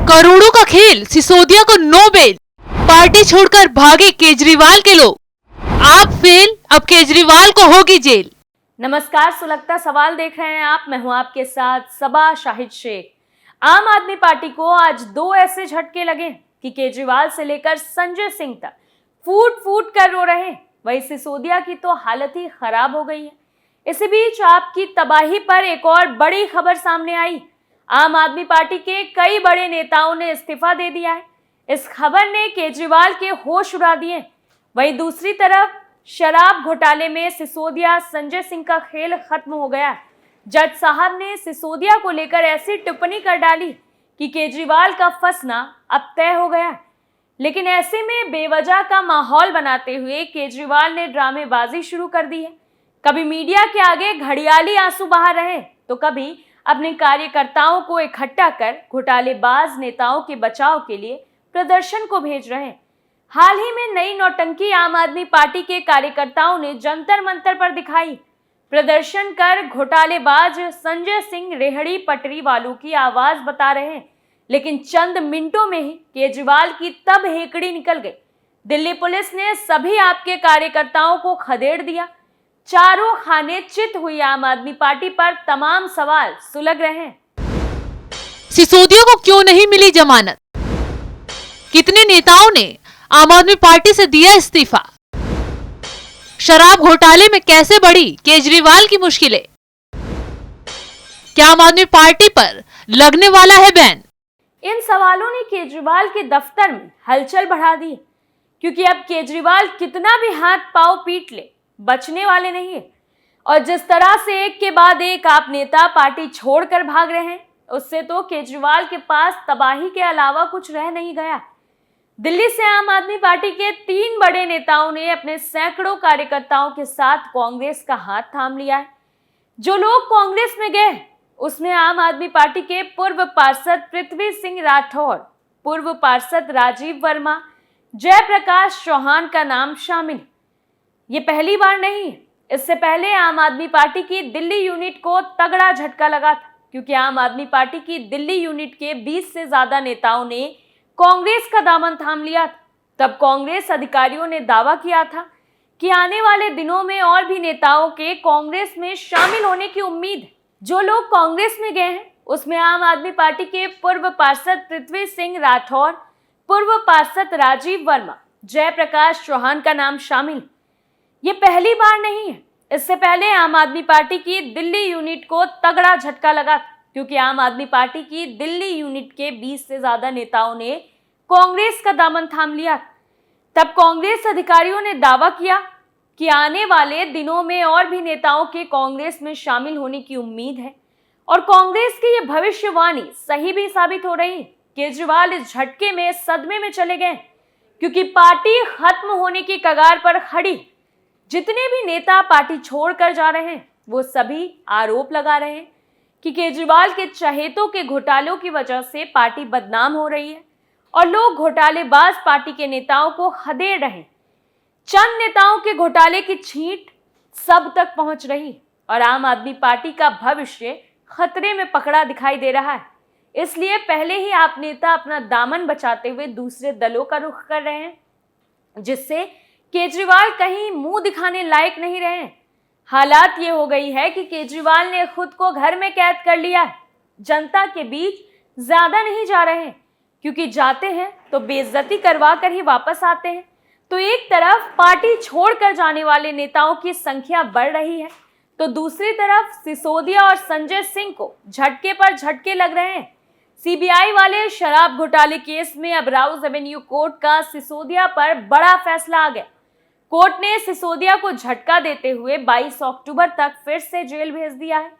करोड़ों का खेल, सिसोदिया को नो बेल, पार्टी छोड़कर भागे केजरीवाल के लोग। आप फेल, अब केजरीवाल को होगी जेल। नमस्कार, सुलगता सवाल देख रहे हैं आप। मैं हूं आपके साथ सबा शाहिद शेख। आम आदमी पार्टी को आज दो ऐसे झटके लगे कि केजरीवाल से लेकर संजय सिंह तक फूट फूट कर रो रहे। वहीं सिसोदिया की तो हालत ही खराब हो गई है। इसी बीच आपकी तबाही पर एक और बड़ी खबर सामने आई। आम आदमी पार्टी के कई बड़े नेताओं ने इस्तीफा दे दिया है। इस खबर ने केजरीवाल के होश उड़ा दिए। वहीं दूसरी तरफ शराब घोटाले में सिसोदिया संजय सिंह का खेल खत्म हो गया है। जज साहब ने सिसोदिया को लेकर ऐसी टिप्पणी कर डाली कि केजरीवाल का फंसना अब तय हो गया है। लेकिन ऐसे में बेवजह का माहौल बनाते हुए केजरीवाल ने ड्रामेबाजी शुरू कर दी है। कभी मीडिया के आगे घड़ियाली आंसू बहा रहे, तो कभी अपने कार्यकर्ताओं को इकट्ठा कर घोटालेबाज नेताओं के बचाव के लिए प्रदर्शन को भेज रहे हैं। हाल ही में नई नौटंकी आम आदमी पार्टी के कार्यकर्ताओं ने जंतर मंतर पर दिखाई। प्रदर्शन कर घोटालेबाज संजय सिंह रेहड़ी पटरी वालों की आवाज बता रहे हैं। लेकिन चंद मिनटों में ही केजरीवाल की तब हेकड़ी निकल गई। दिल्ली पुलिस ने सभी आपके कार्यकर्ताओं को खदेड़ दिया। चारों खाने चित हुई आम आदमी पार्टी पर तमाम सवाल सुलग रहे हैं। सिसोदिया को क्यों नहीं मिली जमानत? कितने नेताओं ने आम आदमी पार्टी से दिया इस्तीफा? शराब घोटाले में कैसे बढ़ी केजरीवाल की मुश्किलें? क्या आम आदमी पार्टी पर लगने वाला है बैन? इन सवालों ने केजरीवाल के दफ्तर में हलचल बढ़ा दी, क्योंकि अब केजरीवाल कितना भी हाथ पांव पीट ले, बचने वाले नहीं है। और जिस तरह से एक के बाद एक आप नेता पार्टी छोड़कर भाग रहे हैं, उससे तो केजरीवाल के पास तबाही के अलावा कुछ रह नहीं गया। दिल्ली से आम आदमी पार्टी के 3 बड़े नेताओं ने अपने सैकड़ों कार्यकर्ताओं के साथ कांग्रेस का हाथ थाम लिया है। जो लोग कांग्रेस में गए, उसमें आम आदमी पार्टी के पूर्व पार्षद पृथ्वी सिंह राठौर, पूर्व पार्षद राजीव वर्मा, जयप्रकाश चौहान का नाम शामिल। ये पहली बार नहीं है। इससे पहले आम आदमी पार्टी की दिल्ली यूनिट को तगड़ा झटका लगा था, क्योंकि आम आदमी पार्टी की दिल्ली यूनिट के 20 से ज्यादा नेताओं ने कांग्रेस का दामन थाम लिया था। तब कांग्रेस अधिकारियों ने दावा किया था कि आने वाले दिनों में और भी नेताओं के कांग्रेस में शामिल होने की उम्मीद है। जो लोग कांग्रेस में गए हैं, उसमें आम आदमी पार्टी के पूर्व पार्षद पृथ्वी सिंह राठौर, पूर्व पार्षद राजीव वर्मा, जयप्रकाश चौहान का नाम शामिल। ये पहली बार नहीं है। इससे पहले आम आदमी पार्टी की दिल्ली यूनिट को तगड़ा झटका लगा था, क्योंकि आम आदमी पार्टी की दिल्ली यूनिट के 20 से ज्यादा नेताओं ने कांग्रेस का दामन थाम लिया। तब कांग्रेस अधिकारियों ने दावा किया कि आने वाले दिनों में और भी नेताओं के कांग्रेस में शामिल होने की उम्मीद है। और कांग्रेस की ये भविष्यवाणी सही भी साबित हो रही है। केजरीवाल इस झटके में सदमे में चले गए, क्योंकि पार्टी खत्म होने की कगार पर खड़ी। जितने भी नेता पार्टी छोड़कर जा रहे हैं, वो सभी आरोप लगा रहे हैं कि केजरीवाल के चहेतों के घोटालों की वजह से पार्टी बदनाम हो रही है और लोग घोटालेबाज पार्टी के नेताओं को खदेड़ रहे हैं। चंद नेताओं के घोटाले की छींट सब तक पहुंच रही और आम आदमी पार्टी का भविष्य खतरे में पकड़ा दिखाई दे रहा है। इसलिए पहले ही आप नेता अपना दामन बचाते हुए दूसरे दलों का रुख कर रहे हैं, जिससे केजरीवाल कहीं मुंह दिखाने लायक नहीं रहे। हालात ये हो गई है कि केजरीवाल ने खुद को घर में कैद कर लिया है। जनता के बीच ज्यादा नहीं जा रहे हैं, क्योंकि जाते हैं तो बेइज्जती करवा कर ही वापस आते हैं। तो एक तरफ पार्टी छोड़कर जाने वाले नेताओं की संख्या बढ़ रही है, तो दूसरी तरफ सिसोदिया और संजय सिंह को झटके पर झटके लग रहे हैं। सीबीआई वाले शराब घोटाले केस में अब राउज एवेन्यू कोर्ट का सिसोदिया पर बड़ा फैसला आ गया। कोर्ट ने सिसोदिया को झटका देते हुए 22 अक्टूबर तक फिर से जेल भेज दिया है।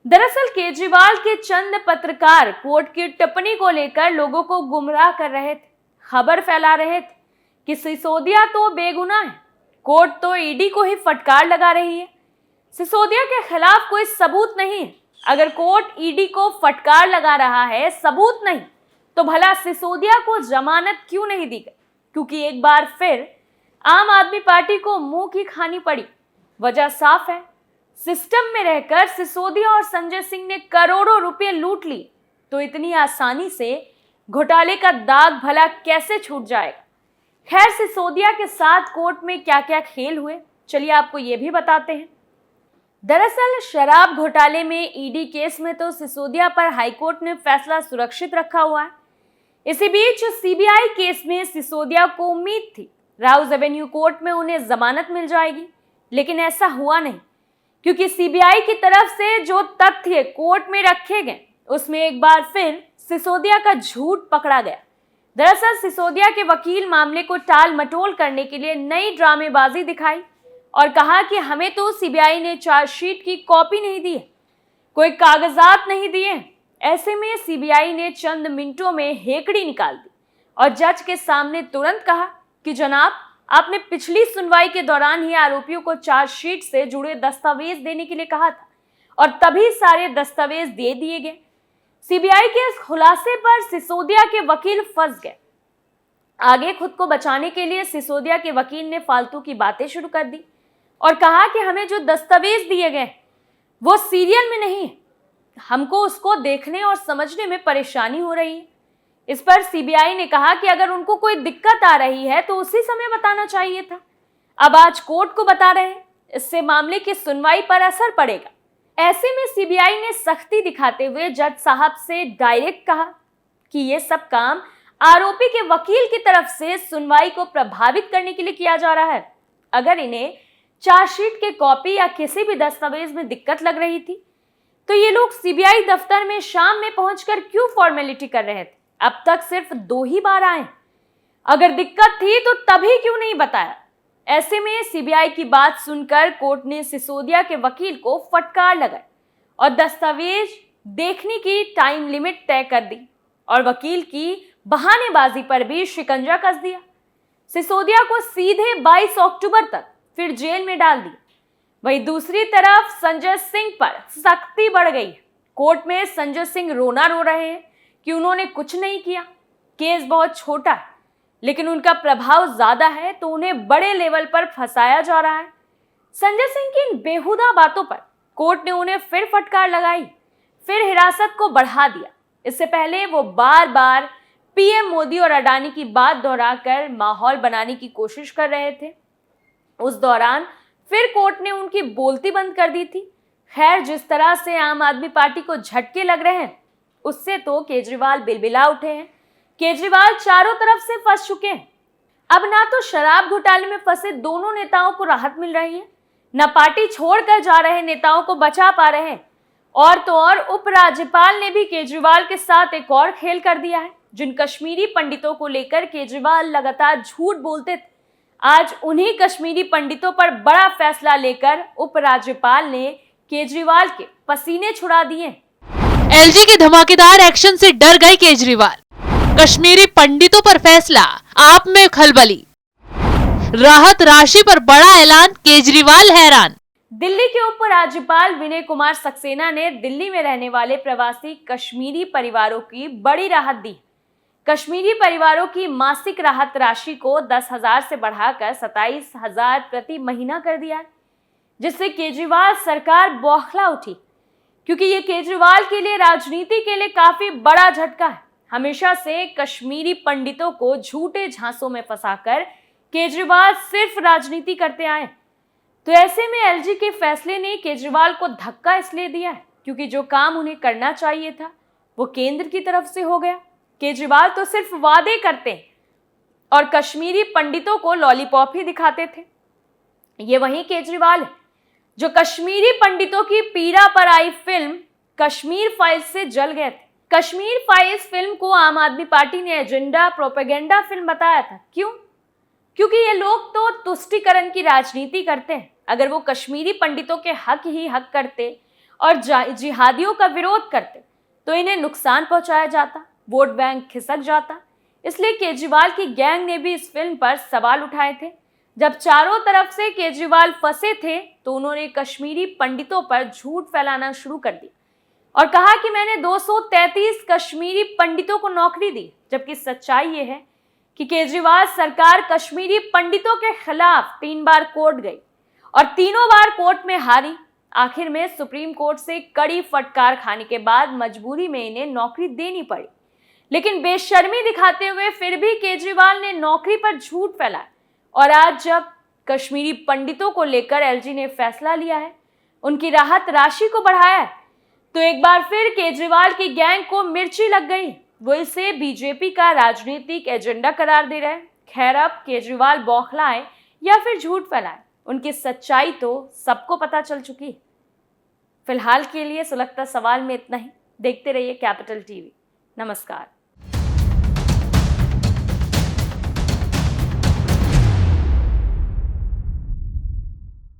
दरअसल केजरीवाल के चंद पत्रकार कोर्ट की टिप्पणी को लेकर लोगों को गुमराह कर रहे थे, खबर फैला रहे थे कि सिसोदिया तो बेगुनाह है, कोर्ट तो ईडी को ही फटकार लगा रही है। सिसोदिया के खिलाफ कोई सबूत नहीं है। अगर कोर्ट ईडी को फटकार लगा रहा है, सबूत नहीं, तो भला सिसोदिया को जमानत क्यों नहीं दी गई? क्योंकि एक बार फिर आम आदमी पार्टी को मुंह की खानी पड़ी। वजह साफ है, सिस्टम में रहकर सिसोदिया और संजय सिंह ने करोड़ों रुपए लूट लिए, तो इतनी आसानी से घोटाले का दाग भला कैसे छूट जाएगा। खैर, सिसोदिया के साथ कोर्ट में क्या क्या खेल हुए, चलिए आपको ये भी बताते हैं। दरअसल शराब घोटाले में ईडी केस में तो सिसोदिया पर हाईकोर्ट ने फैसला सुरक्षित रखा हुआ है। इसी बीच सीबीआई केस में सिसोदिया को उम्मीद थी राउज एवेन्यू कोर्ट में उन्हें जमानत मिल जाएगी, लेकिन ऐसा हुआ नहीं, क्योंकि सीबीआई की तरफ से जो तथ्य कोर्ट में रखे गए उसमें एक बार फिर सिसोदिया का झूठ पकड़ा गया। दरअसल सिसोदिया के वकील मामले को टाल मटोल करने के लिए नई ड्रामेबाजी दिखाई और कहा कि हमें तो सीबीआई ने चार्जशीट की कॉपी नहीं दी है, कोई कागजात नहीं दिए। ऐसे में सीबीआई ने चंद मिनटों में हेकड़ी निकाल दी और जज के सामने तुरंत कहा कि जनाब, आपने पिछली सुनवाई के दौरान ही आरोपियों को चार्जशीट से जुड़े दस्तावेज देने के लिए कहा था और तभी सारे दस्तावेज दे दिए गए। सीबीआई के इस खुलासे पर सिसोदिया के वकील फंस गए। आगे खुद को बचाने के लिए सिसोदिया के वकील ने फालतू की बातें शुरू कर दी और कहा कि हमें जो दस्तावेज दिए गए वो सीरियल में नहीं है, हमको उसको देखने और समझने में परेशानी हो रही है। इस पर सीबीआई ने कहा कि अगर उनको कोई दिक्कत आ रही है तो उसी समय बताना चाहिए था, अब आज कोर्ट को बता रहे हैं, इससे मामले की सुनवाई पर असर पड़ेगा। ऐसे में सीबीआई ने सख्ती दिखाते हुए जज साहब से डायरेक्ट कहा कि ये सब काम आरोपी के वकील की तरफ से सुनवाई को प्रभावित करने के लिए किया जा रहा है। अगर इन्हें चार्जशीट के कॉपी या किसी भी दस्तावेज में दिक्कत लग रही थी तो ये लोग सीबीआई दफ्तर में शाम में पहुंचकर क्यों फॉर्मेलिटी कर रहे थे? अब तक सिर्फ 2 ही बार आए। अगर दिक्कत थी तो तभी क्यों नहीं बताया? ऐसे में सीबीआई की बात सुनकर कोर्ट ने सिसोदिया के वकील को फटकार लगाई और दस्तावेज देखने की टाइम लिमिट तय कर दी और वकील की बहानेबाजी पर भी शिकंजा कस दिया। सिसोदिया को सीधे 22 अक्टूबर तक फिर जेल में डाल दिया। वहीं दूसरी तरफ संजय सिंह पर सख्ती बढ़ गई। कोर्ट में संजय सिंह रोना रो रहे हैं कि उन्होंने कुछ नहीं किया, केस बहुत छोटा है, लेकिन उनका प्रभाव ज्यादा है तो उन्हें बड़े लेवल पर फंसाया जा रहा है। संजय सिंह की इन बेहुदा बातों पर कोर्ट ने उन्हें फिर फटकार लगाई, फिर हिरासत को बढ़ा दिया। इससे पहले वो बार बार पीएम मोदी और अडानी की बात दोहराकर माहौल बनाने की कोशिश कर रहे थे। उस दौरान फिर कोर्ट ने उनकी बोलती बंद कर दी थी। खैर, जिस तरह से आम आदमी पार्टी को झटके लग रहे हैं उससे तो केजरीवाल बिलबिला उठे हैं। केजरीवाल चारों तरफ से फंस चुके हैं। अब ना तो शराब घोटाले में फंसे दोनों नेताओं को राहत मिल रही है, न पार्टी छोड़कर जा रहे नेताओं को बचा पा रहे हैं, और तो और उपराज्यपाल ने भी केजरीवाल के साथ एक और खेल कर दिया है। जिन कश्मीरी पंडितों को लेकर केजरीवाल लगातार झूठ बोलते थे, आज उन्हीं कश्मीरी पंडितों पर बड़ा फैसला लेकर उपराज्यपाल ने केजरीवाल के पसीने छुड़ा दिए। एलजी के धमाकेदार एक्शन से डर गए केजरीवाल, कश्मीरी पंडितों पर फैसला, आप में खलबली, राहत राशि पर बड़ा ऐलान, केजरीवाल हैरान। दिल्ली के उपराज्यपाल विनय कुमार सक्सेना ने दिल्ली में रहने वाले प्रवासी कश्मीरी परिवारों की बड़ी राहत दी। कश्मीरी परिवारों की मासिक राहत राशि को 10,000 से बढ़ाकर 27,000 प्रति महीना कर दिया है, जिससे केजरीवाल सरकार बौखला उठी, क्योंकि ये केजरीवाल के लिए राजनीति के लिए काफी बड़ा झटका है। हमेशा से कश्मीरी पंडितों को झूठे झांसों में फंसाकर केजरीवाल सिर्फ राजनीति करते आए। तो ऐसे में एलजी के फैसले ने केजरीवाल को धक्का इसलिए दिया है क्योंकि जो काम उन्हें करना चाहिए था वो केंद्र की तरफ से हो गया। केजरीवाल तो सिर्फ वादे करते हैं और कश्मीरी पंडितों को लॉलीपॉप ही दिखाते थे। ये वही केजरीवाल है जो कश्मीरी पंडितों की पीड़ा पर आई फिल्म कश्मीर फाइल्स से जल गए थे। कश्मीर फाइल्स फिल्म को आम आदमी पार्टी ने एजेंडा प्रोपेगेंडा फिल्म बताया था। क्यों? क्योंकि ये लोग तो तुष्टीकरण की राजनीति करते हैं। अगर वो कश्मीरी पंडितों के हक ही हक करते और जिहादियों का विरोध करते तो इन्हें नुकसान पहुंचाया जाता, वोट बैंक खिसक जाता। इसलिए केजरीवाल की गैंग ने भी इस फिल्म पर सवाल उठाए थे। जब चारों तरफ से केजरीवाल फंसे थे तो उन्होंने कश्मीरी पंडितों पर झूठ फैलाना शुरू कर दिया और कहा कि मैंने 233 कश्मीरी पंडितों को नौकरी दी, जबकि सच्चाई ये है कि केजरीवाल सरकार कश्मीरी पंडितों के खिलाफ 3 बार कोर्ट गई और तीनों बार कोर्ट में हारी। आखिर में सुप्रीम कोर्ट से कड़ी फटकार खाने के बाद मजबूरी में इन्हें नौकरी देनी पड़ी। लेकिन बेशर्मी दिखाते हुए फिर भी केजरीवाल ने नौकरी पर झूठ फैलाया। और आज जब कश्मीरी पंडितों को लेकर एलजी ने फैसला लिया है, उनकी राहत राशि को बढ़ाया है, तो एक बार फिर केजरीवाल की गैंग को मिर्ची लग गई। वो इसे बीजेपी का राजनीतिक एजेंडा करार दे रहे हैं। खैर, अब केजरीवाल बौखलाए या फिर झूठ फैलाए, उनकी सच्चाई तो सबको पता चल चुकी है। फिलहाल के लिए सुलगता सवाल में इतना ही। देखते रहिए कैपिटल टीवी। नमस्कार।